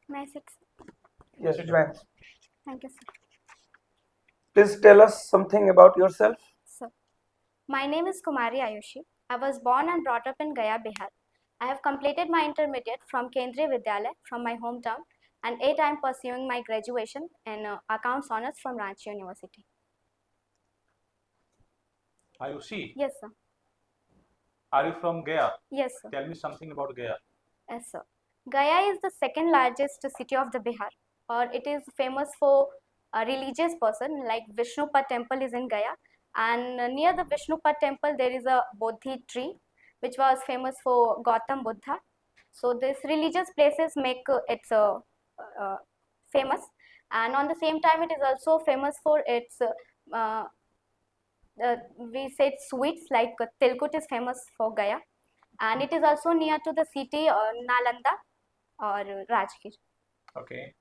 May I sit? Yes, Joanne. Thank you, sir. Please tell us something about yourself. Sir, my name is Kumari Ayushi. I was born and brought up in Gaya, Bihar. I have completed my intermediate from Kendriya Vidyalaya from my hometown, and 8 I am pursuing my graduation in accounts honors from Ranchi University. Ayushi, Yes, sir. are you from Gaya? Yes, sir. Tell me something about Gaya. Yes, sir. Gaya is the second largest city of the Bihar, or it is famous for a religious person like Vishnupad temple is in Gaya, and near the Vishnupad temple there is a Bodhi tree, which was famous for Gautam Buddha. So this religious places make it famous, and on the same time it is also famous for its uh, we said sweets like Tilkut is famous for Gaya, and it is also near to the city Nalanda or Rajgir. Okay.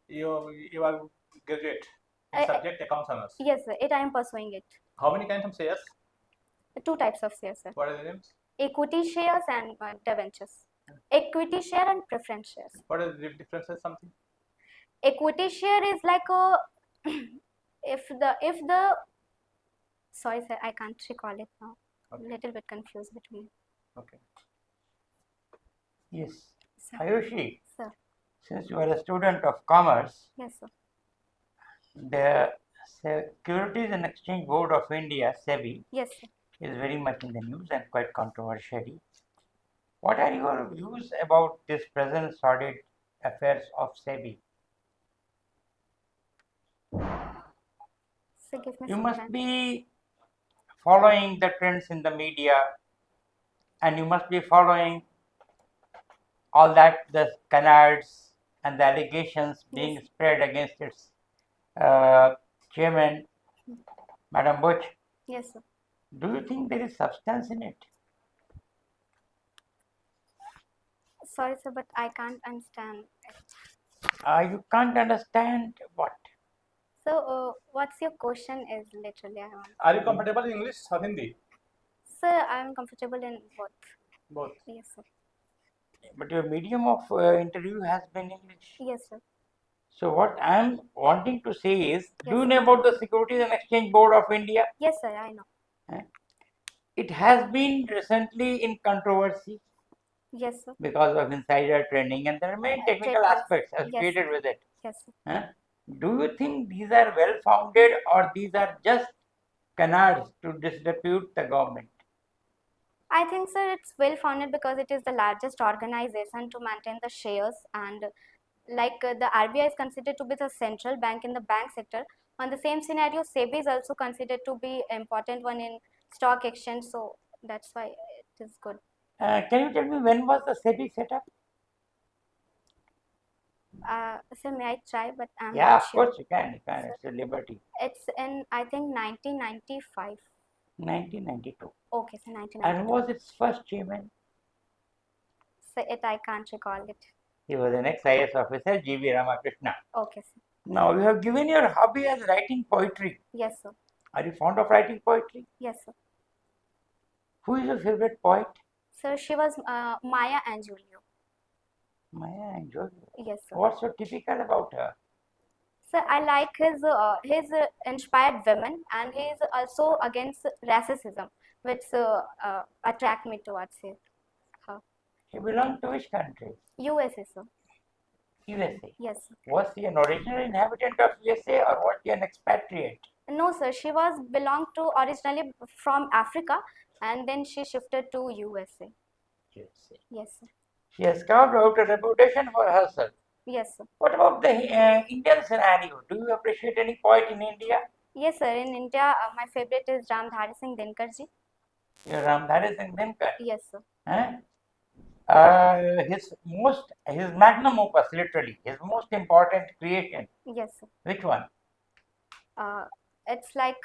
You are graduate in I, subject accounts honors. yes, sir, I am pursuing it. How many kinds of shares? Two types of shares, sir. What are the names? Equity shares and debentures. Equity share and preference shares. What are the differences? Something? Equity share is like a if the sorry sir, I can't recall it now. Okay. Little bit confused between. Okay. Yes. Sir. Ayushi, Sir. since you are a student of commerce, Yes, sir. the Securities and Exchange Board of India, SEBI, Yes, sir. is very much in the news and quite controversially. What are your views about this present sordid affairs of SEBI? So give me You some must time. be following the trends in the media, and you must be following all that the canards and the allegations being Yes. spread against its chairman, Madam Bush. Yes, sir. Do you think there is substance in it? Sorry, sir, but I can't understand. You can't understand what? So, what's your question? Is literally I want. Are you comfortable in English or Hindi? Sir, I'm comfortable in both. Both. Yes, sir. But your medium of interview has been English. Yes, sir. So what I'm wanting to say is, Yes, do you sir. know about the Securities and Exchange Board of India? Yes, sir, I know. It has been recently in controversy Yes, sir. because of insider trading, and there are many technical Checkers. aspects Yes. associated with it. Yes, sir. Do you think these are well founded, or these are just canards to disrepute the government? I think, sir, it's well founded because it is the largest organization to maintain the shares, and like the RBI is considered to be the central bank in the bank sector. On the same scenario, SEBI is also considered to be important one in stock exchange, so that's why it is good. Can you tell me when was the SEBI set up? So may I try, but I'm Yeah, not of sure. course you can. You can. It's a liberty. It's in I think 1995. 1992. Okay, so 1992. And who was its first chairman? So it I can't recall it. He was an ex-IS officer, G.V. Ramakrishna. Okay, sir. Now, you have given your hobby as writing poetry. Yes, sir. Are you fond of writing poetry? Yes, sir. Who is your favorite poet? Sir, she was Maya Angelou. Maya Angelou. Yes, sir. What's so typical about her? Sir, I like his inspired women, and he is also against racism, which attract me towards her. She belonged to which country? USA, sir. USA. Yes, sir. Was she an original inhabitant of USA, or was she an expatriate? No, sir. She was belonged to originally from Africa, and then she shifted to USA. USA. Yes, sir. She has carved out a reputation for herself. Yes, sir. What about the Indian scenario? Do you appreciate any poet in India? Yes, sir. In India, my favorite is Ramdhari Singh Dinkar ji. Your Ramdhari Singh Dinkar. Yes, sir. His magnum opus, literally, his most important creation. Yes, sir. Which one? It's like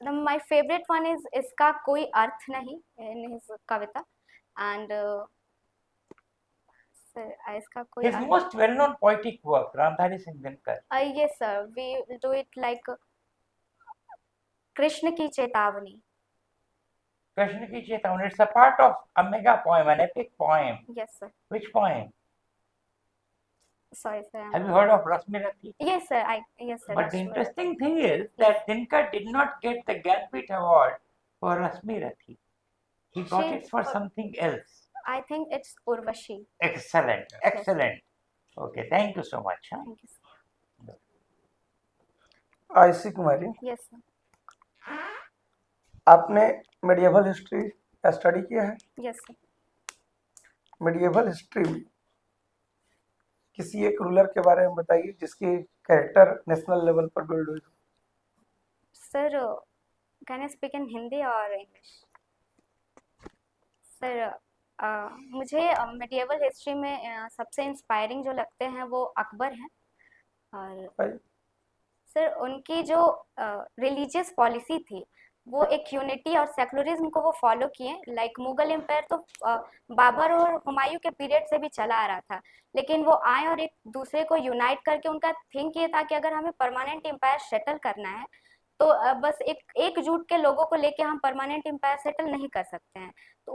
my favorite one is Iska Koi Arth Nahi in his Kavita, and Iska Koi His Arth. most well-known poetic work, Ramdhari Singh Dinkar. Yes, sir. We will do it like Krishna Ki Chetavani. Krishna Ki Chetavani. It's a part of a mega poem, an epic poem. Yes, sir. Which poem? Sorry, sir. Have you heard of Rasmi Rathi? Yes, sir. Yes, sir. But that's the true. interesting thing is that Dinkar did not get the Gyanpith Award for Rasmi Rathi. He got She- it for something else. I think it's Urvashi. Excellent, excellent. Okay, thank you so much. Huh? Thank you, sir. आयसी कुमारी, Yes, sir. आपने medieval history study किया है? Yes, sir. Medieval history में किसी एक ruler के बारे में बताइए जिसकी कैरेक्टर नेशनल लेवल पर बिल्ड हुई। Sir, can I speak in Hindi or English? Sir, मुझे medieval history में सबसे इंस्पायरिंग जो लगते हैं वो अकबर हैं। और सर उनकी जो रिलीजियस पॉलिसी थी वो एक यूनिटी और सेकुलरिज्म को वो फॉलो किए। लाइक मुगल एम्पायर तो बाबर और हुमायूं के पीरियड से भी चला आ रहा था, लेकिन वो आए और एक दूसरे को यूनाइट करके उनका थिंक ये था कि अगर हमें परमानेंट एम्पायर सेटल करना है तो बस एकजुट के लोगों को लेके हम परमानेंट एम्पायर सेटल नहीं कर सकते हैं। तो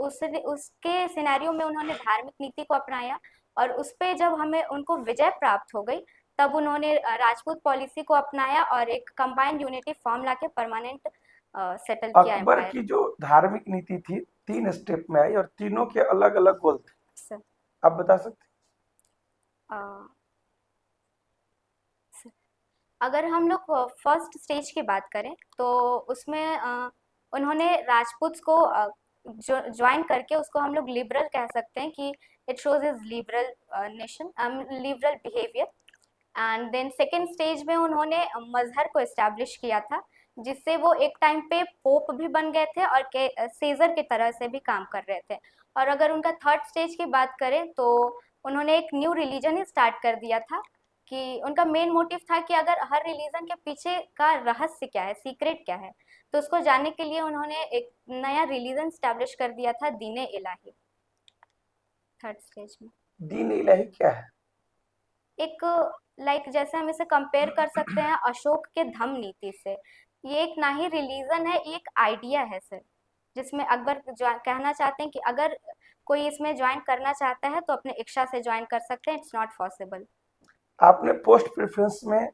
उसके सिनेरियो में उन्होंने धार्मिक नीति को अपनाया और उस पर जब हमें उनको विजय प्राप्त हो गई तब उन्होंने राजपूत पॉलिसी को अपनाया और एक कंबाइंड यूनिटी फॉर्म लाके परमानेंट सेटल किया अकबर एम्पायर। की जो धार्मिक नीति थी 3 स्टेप में आई और तीनों के अलग अलग गोल थे, सर, आप बता सकते अगर हम लोग फर्स्ट स्टेज की बात करें तो उसमें उन्होंने राजपूत को ज्वाइन करके उसको हम लोग लिबरल कह सकते हैं कि it shows is liberal nation, liberal behaviour. And then second stage में उन्होंने मजहर को इस्टेब्लिश किया था जिससे वो एक टाइम पे पोप भी बन गए थे और सीजर की तरह से भी काम कर रहे थे। और अगर उनका थर्ड स्टेज की बात करें तो उन्होंने एक न्यू रिलीजन ही स्टार्ट कर दिया था कि उनका मेन मोटिव था कि अगर हर रिलीजन के पीछे का रहस्य क्या है, सीक्रेट क्या है, तो उसको जानने के लिए उन्होंने एक नया रिलीजन स्टैब्लिश कर दिया था, दीन इलाही। थर्ड स्टेज में दीन इलाही क्या है? एक लाइक जैसे हम इसे कंपेयर कर सकते हैं अशोक के धम्म नीति से। ये एक ना ही रिलीजन है, ये एक आइडिया है सर, जिसमें अकबर कहना चाहते हैं कि अगर कोई इसमें ज्वाइन करना चाहता है तो अपने इच्छा से ज्वाइन कर सकते हैं, इट्स नॉट पॉसिबल। आपने पोस्ट प्रेफरेंस में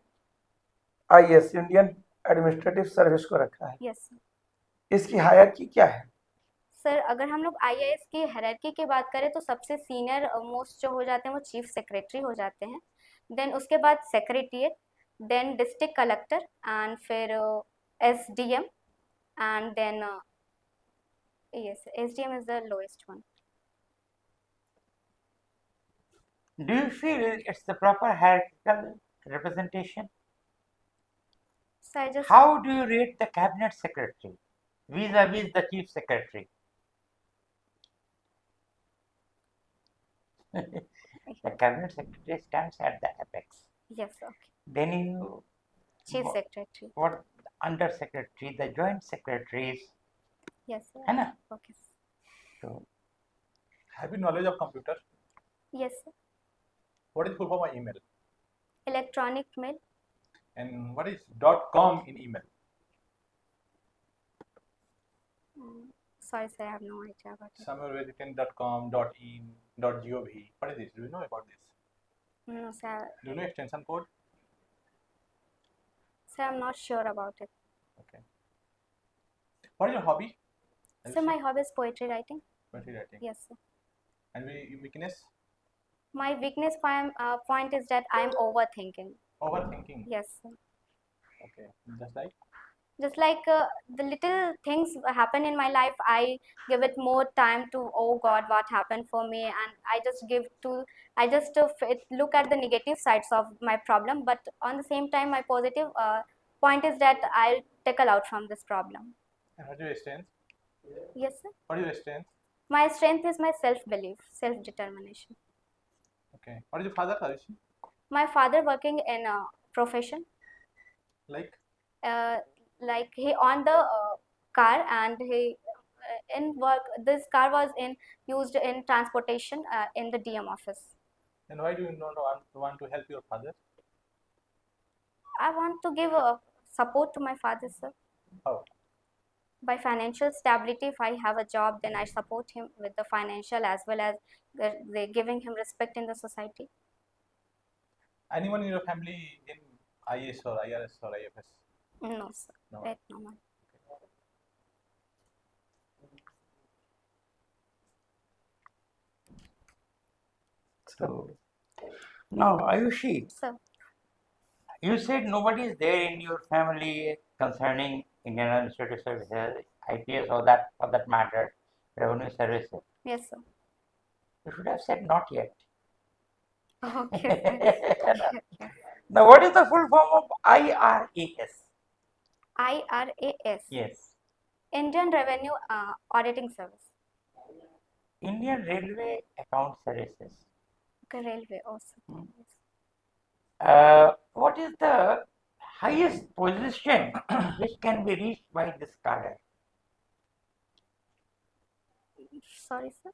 आईएएस इंडियन एडमिनिस्ट्रेटिव सर्विस को रखा है, यस इसकी हायरार्की क्या है? सर, अगर हम लोग आईएएस की हायरार्की की बात करें तो सबसे सीनियर मोस्ट जो हो जाते हैं वो चीफ सेक्रेटरी हो जाते हैं, देन उसके बाद secretariat, then district collector and फिर SDM and then yes, SDM is the lowest one. Do you feel it's the proper hierarchical representation? So I just How do you rate the cabinet secretary vis-a-vis the chief secretary? The cabinet secretary stands at the apex. yes, okay. Then you Chief Wha- secretary. what under secretary, the joint secretaries, Yes, sir. है ना? Okay. So Have you knowledge of computer? Yes, sir. What is full form of email? Electronic mail. And what is .com in email? Sorry, sir, I have no idea about it. Somewhere where written .com, .in, .gov. What is this? Do you know about this? No, sir. Do you know extension code? Sir, I'm not sure about it. Okay. What is your hobby? Sir, my hobby is poetry writing. Poetry writing. Yes, sir. And weakness? My weakness point is that I'm overthinking. Overthinking. Yes, sir. Okay. Just like? Just like the little things happen in my life, I give it more time to, oh God, what happened for me, and I just look at the negative sides of my problem, but on the same time, my positive point is that I'll tackle out from this problem. And what is your strength? Yes, sir. What is your strength? My strength is my self-belief, self-determination. Okay. What is your father position? My father working in a profession, Like? like he on the car, and he in work. This car was used in transportation in the DM office. And why do you not want to help your father? I want to give support to my father, sir. How? By financial stability, if I have a job, then I support him with the financial as well as giving him respect in the society. Anyone in your family in IS or IRS or IFS? No, sir. No. Right now, ma'am. So now, Ayushi, Sir. you said nobody is there in your family concerning Indian Administrative Services, IPS, or that for that matter, revenue services. Yes, sir. You should have said not yet. Okay, sir. Now, what is the full form of IRAS? IRAS. Yes, Indian Revenue Auditing Service. Indian Railway Account Services. Okay, railway also. Hmm. Yes. What is the highest position which can be reached by this cadre? Sorry, sir.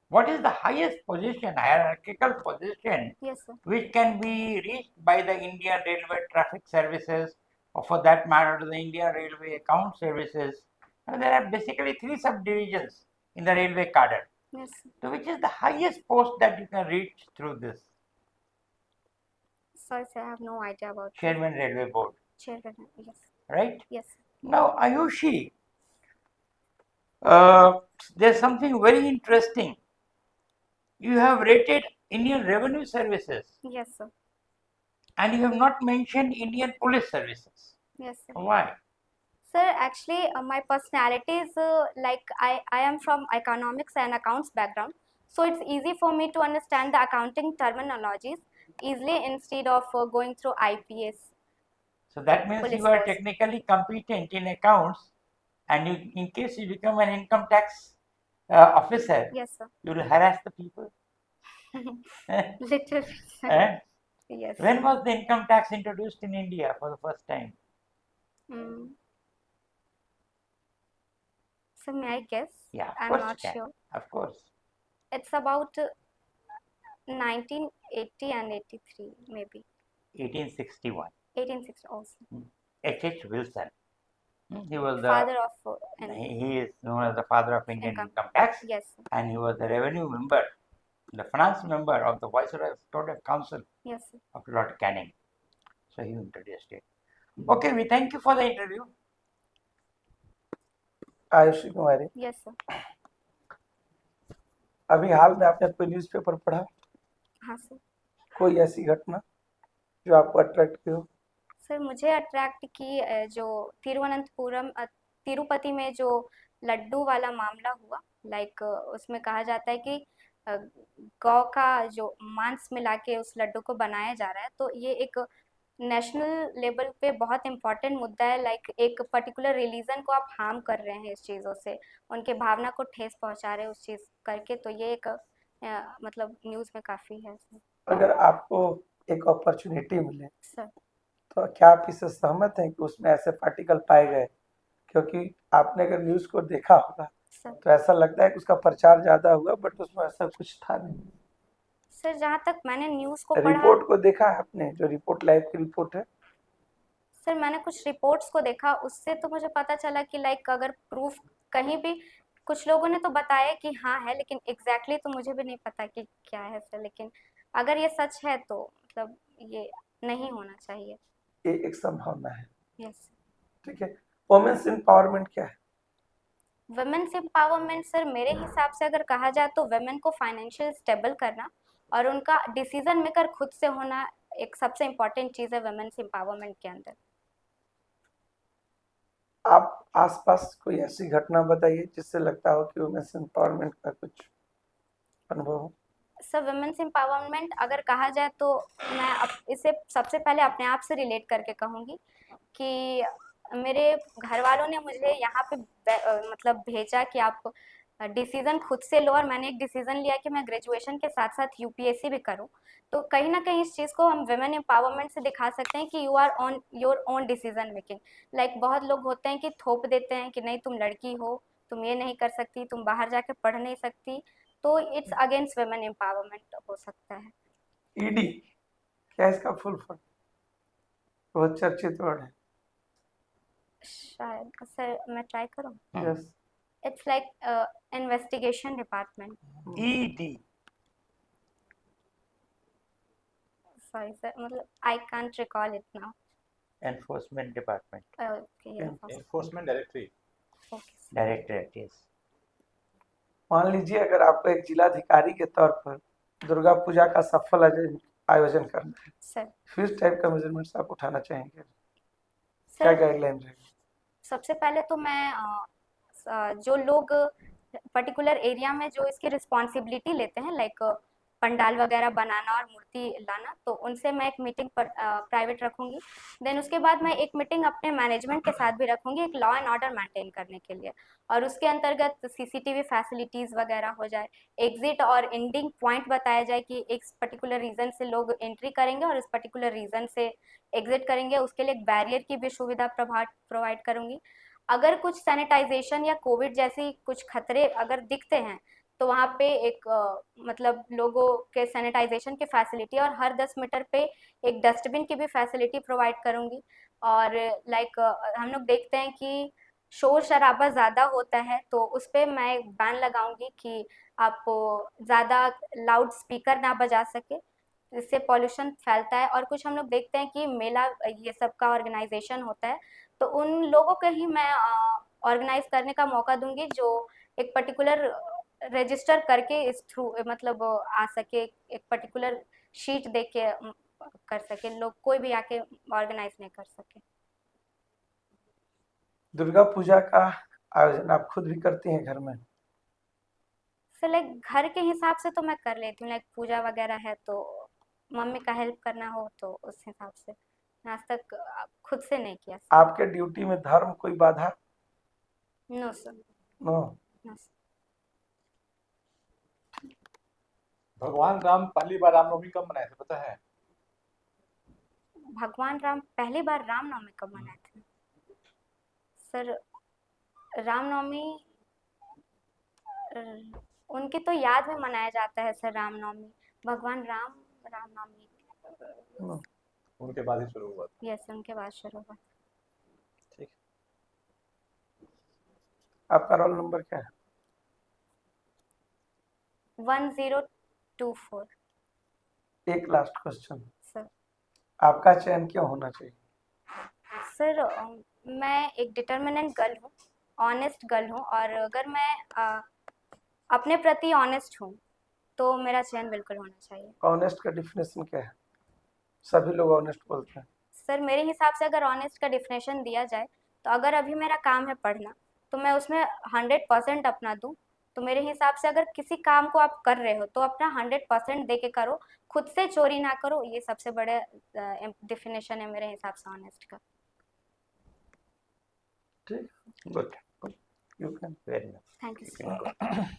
What is the highest position, hierarchical position, Yes, sir. which can be reached by the Indian Railway Traffic Services, or for that matter, the Indian Railway Account Services? And there are basically three subdivisions in the railway cadre. Yes, sir. So, which is the highest post that you can reach through this? Sorry, sir. I have no idea about that. Chairman Railway Board, Chairman. Yes. right? Yes. Now, Ayushi, there's something very interesting. You have rated Indian Revenue Services Yes, sir. and you have not mentioned Indian Police Services. Yes, sir. Why? Sir, actually, my personality is like I am from economics and accounts background. So it's easy for me to understand the accounting terminologies easily instead of going through IPS. So that means Police you are force. technically competent in accounts, and you, in case you become an income tax officer, Yes, sir. you will harass the people. Little bit, sir. Eh? Yes. When was the income tax introduced in India for the first time? Mm. So may I guess? Yeah, of I'm course not you can. sure. Of course. It's about 1980 and 83, maybe. 1861. 1860 also. H.H. Wilson. He was the Father of he is known as the father of Indian Income. income tax, yes, sir. and he was the revenue member, the finance member of the Viceroy's Court of Council Yes, sir. of Lord Canning. So he introduced it. Okay, we thank you for the interview. Ayushi Kumari, Yes, sir. अभी हाल में आपने कोई newspaper पढ़ा, हाँ sir. कोई ऐसी घटना जो आपको अट्रैक्ट की हो? सर मुझे अट्रैक्ट की जो तिरुपति में जो लड्डू वाला मामला हुआ, लाइक उसमें कहा जाता है कि गौ का जो मांस मिला के उस लड्डू को बनाया जा रहा है, तो ये एक नेशनल लेवल पे बहुत इम्पोर्टेंट मुद्दा है. लाइक एक पर्टिकुलर रिलीजन को आप हार्म कर रहे हैं इस चीज़ों से, उनके भावना को ठेस पहुंचा रहे हैं उस चीज़ करके, तो ये एक मतलब न्यूज़ में काफ़ी है. अगर आपको एक अपॉर्चुनिटी मिले सर. तो क्या आप इससे सहमत हैं कि उसमें ऐसे पार्टिकल पाए गए? क्योंकि आपने अगर न्यूज़ को देखा होगा सर. तो ऐसा लगता है कि उसका प्रचार ज़्यादा हुआ, बट उसमें ऐसा कुछ था नहीं. सर जहाँ तक मैंने न्यूज़ को पढ़ा, रिपोर्ट को देखा है आपने, जो रिपोर्ट लाइव की रिपोर्ट है? सर मैंने कुछ रिपोर्ट्स को देखा, उससे तो मुझे पता चला कि लाइक अगर प्रूफ कहीं भी, कुछ लोगों ने तो बताया कि हाँ है, लेकिन एग्जैक्टली तो मुझे भी नहीं पता कि क्या है सर. लेकिन अगर ये सच है तो मतलब ये नहीं होना चाहिए. ये एक संभावना है. यस. ठीक है. वुमेन्स एम्पावरमेंट क्या है? वुमेन्स एम्पावरमेंट सर मेरे हिसाब से अगर कहा जाए तो वुमेन को फाइनेंशियल स्टेबल करना और उनका डिसीजन मेकर खुद से होना एक सबसे इम्पोर्टेंट चीज़ है वुमेन्स एम्पावरमेंट के अंदर. आप आसपास कोई ऐसी घटना बताइए जिससे लगता हो कि वुमेन्स एम्पावरमेंट का कुछ अनुभव हो. सर वुमेन्स एम्पावरमेंट अगर कहा जाए तो मैं इसे सबसे पहले अपने आप से रिलेट करके कहूँगी कि मेरे घर वालों ने मुझे यहाँ पे मतलब भेजा कि आप डिसीज़न खुद से लो, और मैंने एक डिसीज़न लिया कि मैं ग्रेजुएशन के साथ साथ यूपीएससी भी करूँ. तो कहीं ना कहीं इस चीज़ को हम वुमेन एम्पावरमेंट से दिखा सकते हैं कि you are on your own decision making. Like बहुत लोग होते हैं कि थोप देते हैं कि नहीं तुम लड़की हो, तुम ये नहीं कर सकती, तुम बाहर जाके पढ़ नहीं सकती, तो इट्स अगेंस्ट वुमेन एम्पावरमेंट हो सकता है. ईडी क्या है इसका फुल फॉर्म? बहुत चर्चित वर्ड है. शायद सर मैं ट्राई करूँ. Yes. It's like investigation department. ED. Sorry sir, मतलब I can't recall it now. Enforcement Department, okay, Enforcement Directorate. Okay. Directorate, yes. मान लीजिए अगर आपको एक जिलाधिकारी के तौर पर दुर्गा पूजा का सफल आयोजन करना है, सर किस टाइप का मेजरमेंट्स आप उठाना चाहेंगे, क्या सर गाइडलाइन रहेगी? सबसे पहले तो मैं जो लोग पर्टिकुलर एरिया में जो इसकी रिस्पॉन्सिबिलिटी लेते हैं, लाइक पंडाल वगैरह बनाना और मूर्ति लाना, तो उनसे मैं एक मीटिंग पर प्राइवेट रखूंगी. देन उसके बाद मैं एक मीटिंग अपने मैनेजमेंट के साथ भी रखूंगी, एक लॉ एंड ऑर्डर मेंटेन करने के लिए, और उसके अंतर्गत सीसीटीवी फैसिलिटीज़ वगैरह हो जाए, एग्जिट और एंडिंग पॉइंट बताया जाए कि एक पर्टिकुलर रीज़न से लोग एंट्री करेंगे और इस पर्टिकुलर रीज़न से एग्जिट करेंगे, उसके लिए एक बैरियर की भी सुविधा प्रोवाइड करूंगी. अगर कुछ सैनिटाइजेशन या कोविड जैसी कुछ खतरे अगर दिखते हैं, तो वहाँ पे एक मतलब लोगों के सैनिटाइजेशन की फैसिलिटी और हर 10 मीटर पे एक डस्टबिन की भी फैसिलिटी प्रोवाइड करूँगी. और लाइक हम लोग देखते हैं कि शोर शराबा ज़्यादा होता है, तो उस पर मैं बैन लगाऊंगी कि आप ज़्यादा लाउड स्पीकर ना बजा सके, इससे पॉल्यूशन फैलता है. और कुछ हम लोग देखते हैं कि मेला ये सब का ऑर्गेनाइजेशन होता है, तो उन लोगों को ही मैं ऑर्गेनाइज करने का मौका दूंगी जो एक पर्टिकुलर रजिस्टर करके इस थ्रू मतलब आ सके, एक पर्टिकुलर शीट दे के कर सके, लोग कोई भी आके ऑर्गेनाइज नहीं कर सके. दुर्गा पूजा का आयोजन आप खुद भी करती हैं घर में? सो लाइक घर के हिसाब से तो मैं कर लेती हूँ, लाइक पूजा वगैरह है तो मम्मी का हेल्प करना हो तो उस हिसाब से. आज तक खुद से नहीं किया. आपके ड्यूटी में धर्म कोई बाधा? No sir. No. No sir. भगवान राम पहली बार रामनवमी कब मनाए थे पता है? भगवान राम पहली बार रामनवमी कब मनाए थे? सर रामनवमी उनकी तो याद में मनाया जाता है सर रामनवमी. भगवान राम रामनवमी नो. उनके बाद ही शुरू हुआ था. यस, उनके बाद शुरू हुआ. ठीक. आपका रोल नंबर क्या है? 1024. एक लास्ट क्वेश्चन, सर आपका चयन क्यों होना चाहिए? सर मैं एक डिटर्मिनेंट गर्ल हूँ, ऑनेस्ट गर्ल हूँ, और अगर मैं अपने प्रति ऑनेस्ट हूँ तो मेरा चयन बिल्कुल होना चाहिए. ऑनेस्ट का डिफिनेशन क्या है? सभी लोग ऑनेस्ट बोलते हैं. सर मेरे हिसाब से अगर ऑनेस्ट का डिफिनेशन दिया जाए, तो अगर अभी मेरा काम है पढ़ना, तो मैं उसमें 100% अपना दूँ. तो मेरे हिसाब से अगर किसी काम को आप कर रहे हो तो अपना 100% दे के करो, खुद से चोरी ना करो. ये सबसे बड़े डिफिनेशन है मेरे हिसाब से ऑनेस्ट का. ठीक. Good. You can. Very nice. Thank you sir.